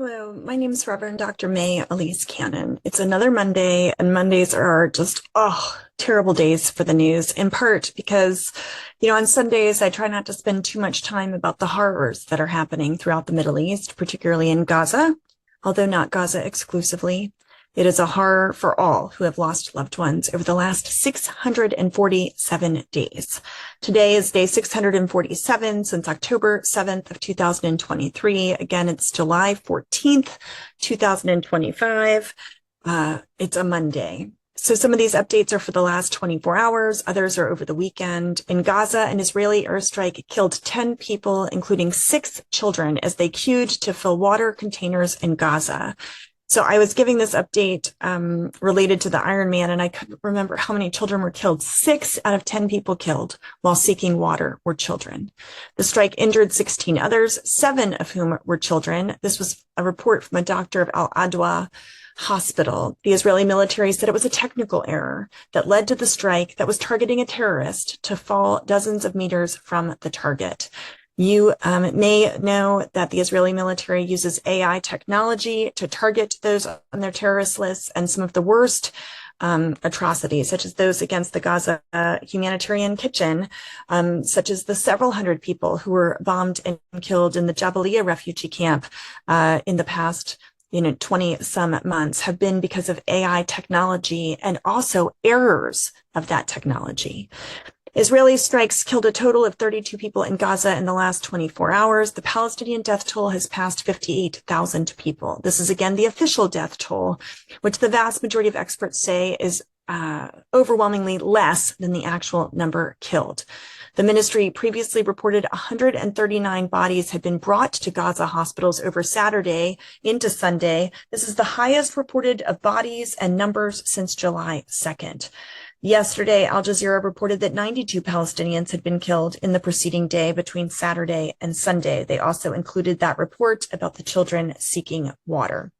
Hello, my name is Reverend Dr. May Elise Cannon. It's another Monday, and Mondays are just, terrible days for the news, in part because, on Sundays, I try not to spend too much time about the horrors that are happening throughout the Middle East, particularly in Gaza, although not Gaza exclusively. It is a horror for all who have lost loved ones over the last 647 days. Today is day 647 since October 7th of 2023. Again, it's July 14th, 2025. It's a Monday. So some of these updates are for the last 24 hours. Others are over the weekend. In Gaza, an Israeli airstrike killed 10 people, including 6 children, as they queued to fill water containers in Gaza. So I was giving this update related to the Iron Man, and I couldn't remember how many children were killed. 6 out of 10 people killed while seeking water were children. The strike injured 16 others, 7 of whom were children. This was a report from a doctor of Al Adwa Hospital. The Israeli military said it was a technical error that led to the strike that was targeting a terrorist to fall dozens of meters from the target. You may know that the Israeli military uses AI technology to target those on their terrorist lists, and some of the worst atrocities, such as those against the Gaza humanitarian kitchen, such as the several hundred people who were bombed and killed in the Jabalia refugee camp in the past 20 some months, have been because of AI technology and also errors of that technology. Israeli strikes killed a total of 32 people in Gaza in the last 24 hours. The Palestinian death toll has passed 58,000 people. This is again the official death toll, which the vast majority of experts say is overwhelmingly less than the actual number killed. The ministry previously reported 139 bodies had been brought to Gaza hospitals over Saturday into Sunday. This is the highest reported of bodies and numbers since July 2nd. Yesterday, Al Jazeera reported that 92 Palestinians had been killed in the preceding day between Saturday and Sunday. They also included that report about the children seeking water.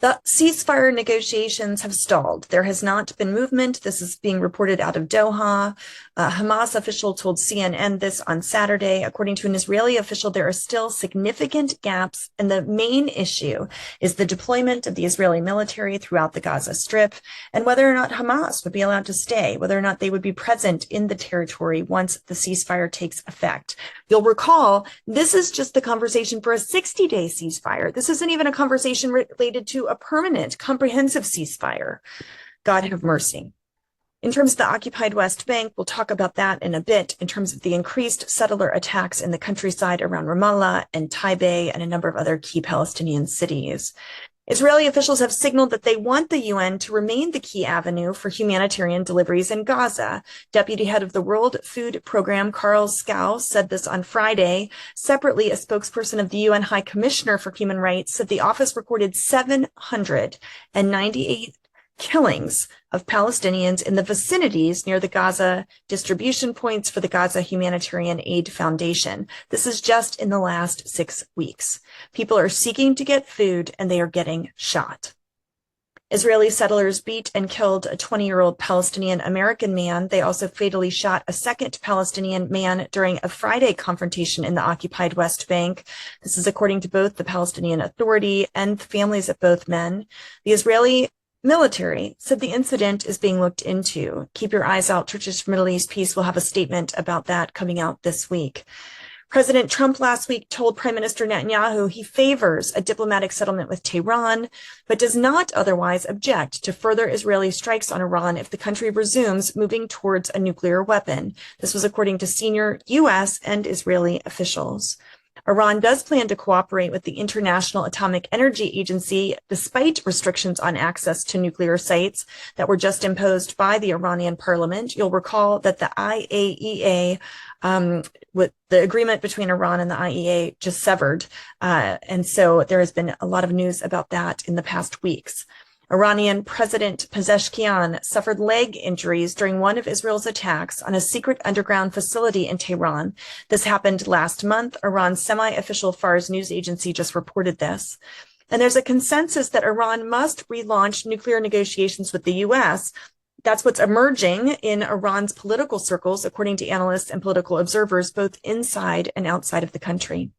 The ceasefire negotiations have stalled. There has not been movement. This is being reported out of Doha. A Hamas official told CNN this on Saturday. According to an Israeli official, there are still significant gaps, and the main issue is the deployment of the Israeli military throughout the Gaza Strip, and whether or not Hamas would be allowed to stay, whether or not they would be present in the territory once the ceasefire takes effect. You'll recall, this is just the conversation for a 60-day ceasefire. This isn't even a conversation related to a permanent, comprehensive ceasefire. God have mercy. In terms of the occupied West Bank, we'll talk about that in a bit in terms of the increased settler attacks in the countryside around Ramallah and Taibe and a number of other key Palestinian cities. Israeli officials have signaled that they want the UN to remain the key avenue for humanitarian deliveries in Gaza. Deputy head of the World Food Program, Carl Skau, said this on Friday. Separately, a spokesperson of the UN High Commissioner for Human Rights said the office recorded 798 killings of Palestinians in the vicinities near the Gaza distribution points for the Gaza Humanitarian Aid Foundation. This is just in the last 6 weeks. People are seeking to get food, and they are getting shot. Israeli settlers beat and killed a 20-year-old Palestinian American man. They also fatally shot a second Palestinian man during a Friday confrontation in the occupied West Bank. This is according to both the Palestinian Authority and the families of both men. The Israeli military said the incident is being looked into. Keep your eyes out. Churches for Middle East Peace will have a statement about that coming out this week. President Trump last week told Prime Minister Netanyahu he favors a diplomatic settlement with Tehran, but does not otherwise object to further Israeli strikes on Iran if the country resumes moving towards a nuclear weapon. This was according to senior U.S. and Israeli officials. Iran does plan to cooperate with the International Atomic Energy Agency despite restrictions on access to nuclear sites that were just imposed by the Iranian parliament. You'll recall that the IAEA, with the agreement between Iran and the IEA, just severed. And so there has been a lot of news about that in the past weeks. Iranian President Pezeshkian suffered leg injuries during one of Israel's attacks on a secret underground facility in Tehran. This happened last month. Iran's semi-official Fars news agency just reported this. And there's a consensus that Iran must relaunch nuclear negotiations with the U.S. That's what's emerging in Iran's political circles, according to analysts and political observers, both inside and outside of the country.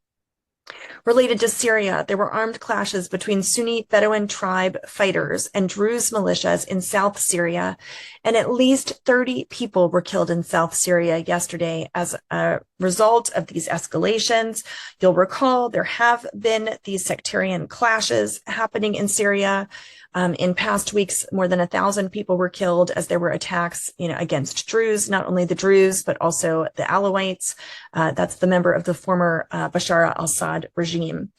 Related to Syria, there were armed clashes between Sunni Bedouin tribe fighters and Druze militias in South Syria, and at least 30 people were killed in South Syria yesterday as a result of these escalations. You'll recall there have been these sectarian clashes happening in Syria. In past weeks, more than 1,000 people were killed as there were attacks, against Druze, not only the Druze, but also the Alawites. That's the member of the former Bashar al-Assad regime.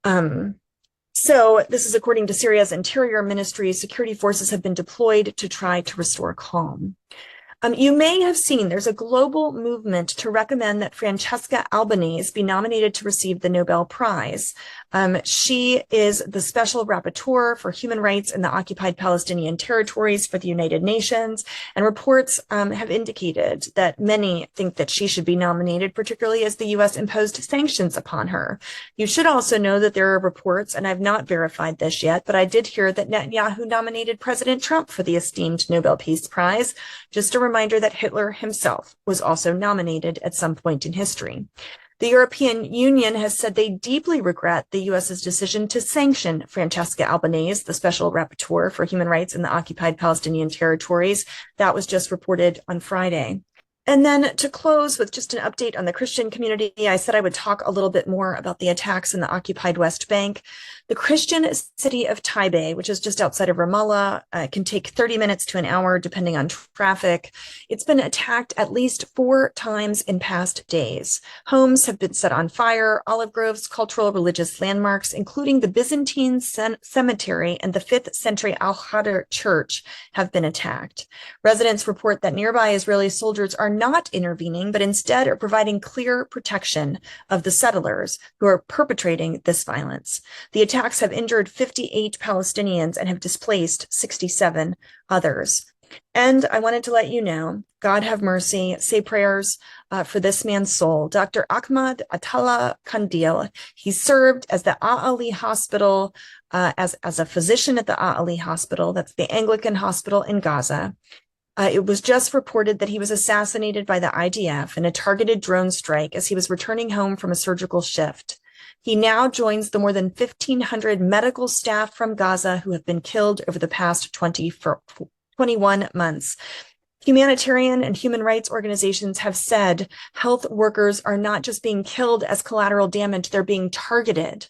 So this is according to Syria's interior ministry. Security forces have been deployed to try to restore calm. You may have seen there's a global movement to recommend that Francesca Albanese be nominated to receive the Nobel Prize. She is the special rapporteur for human rights in the occupied Palestinian territories for the United Nations, and reports have indicated that many think that she should be nominated, particularly as the U.S. imposed sanctions upon her. You should also know that there are reports, and I've not verified this yet, but I did hear that Netanyahu nominated President Trump for the esteemed Nobel Peace Prize. Just a reminder that Hitler himself was also nominated at some point in history. The European Union has said they deeply regret the U.S.'s decision to sanction Francesca Albanese, the special rapporteur for human rights in the occupied Palestinian territories. That was just reported on Friday. And then to close with just an update on the Christian community, I said I would talk a little bit more about the attacks in the occupied West Bank. The Christian city of Taipei, which is just outside of Ramallah, can take 30 minutes to an hour depending on traffic. It's been attacked at least 4 times in past days. Homes have been set on fire, olive groves, cultural religious landmarks, including the Byzantine cemetery and the 5th century Al-Khadr church have been attacked. Residents report that nearby Israeli soldiers are not intervening, but instead are providing clear protection of the settlers who are perpetrating this violence. The attacks have injured 58 Palestinians and have displaced 67 others. And I wanted to let you know, God have mercy, say prayers for this man's soul. Dr. Ahmad Atala Kandil, he served as the A'ali Hospital, as a physician at the A'ali Hospital, that's the Anglican hospital in Gaza. It was just reported that he was assassinated by the IDF in a targeted drone strike as he was returning home from a surgical shift. He now joins the more than 1,500 medical staff from Gaza who have been killed over the past 21 months. Humanitarian and human rights organizations have said health workers are not just being killed as collateral damage, they're being targeted.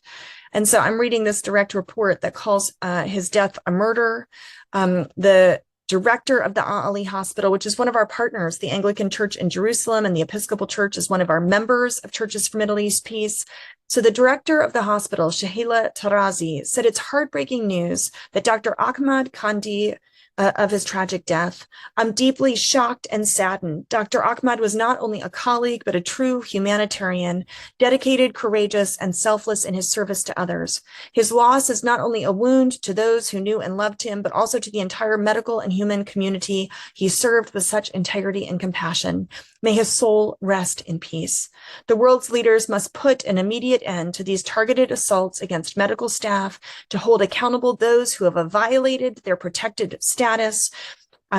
And so I'm reading this direct report that calls his death a murder. The director of the A'ali Hospital, which is one of our partners, the Anglican Church in Jerusalem, and the Episcopal Church is one of our members of Churches for Middle East Peace. So the director of the hospital, Shahila Tarazi, said it's heartbreaking news that Dr. Ahmad Kandi of his tragic death. I'm deeply shocked and saddened. Dr. Ahmad was not only a colleague, but a true humanitarian, dedicated, courageous, and selfless in his service to others. His loss is not only a wound to those who knew and loved him, but also to the entire medical and human community. He served with such integrity and compassion. May his soul rest in peace. The world's leaders must put an immediate end to these targeted assaults against medical staff, to hold accountable those who have violated their protected status,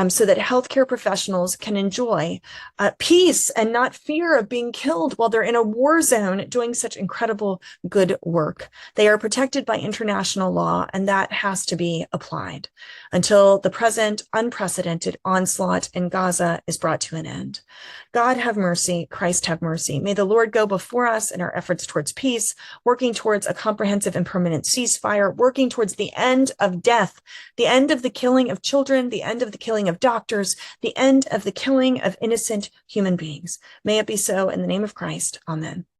so that healthcare professionals can enjoy peace and not fear of being killed while they're in a war zone doing such incredible good work. They are protected by international law, and that has to be applied until the present unprecedented onslaught in Gaza is brought to an end. God have mercy, Christ have mercy. May the Lord go before us in our efforts towards peace, working towards a comprehensive and permanent ceasefire, working towards the end of death, the end of the killing of children, the end of the killing of doctors, the end of the killing of innocent human beings. May it be so in the name of Christ. Amen.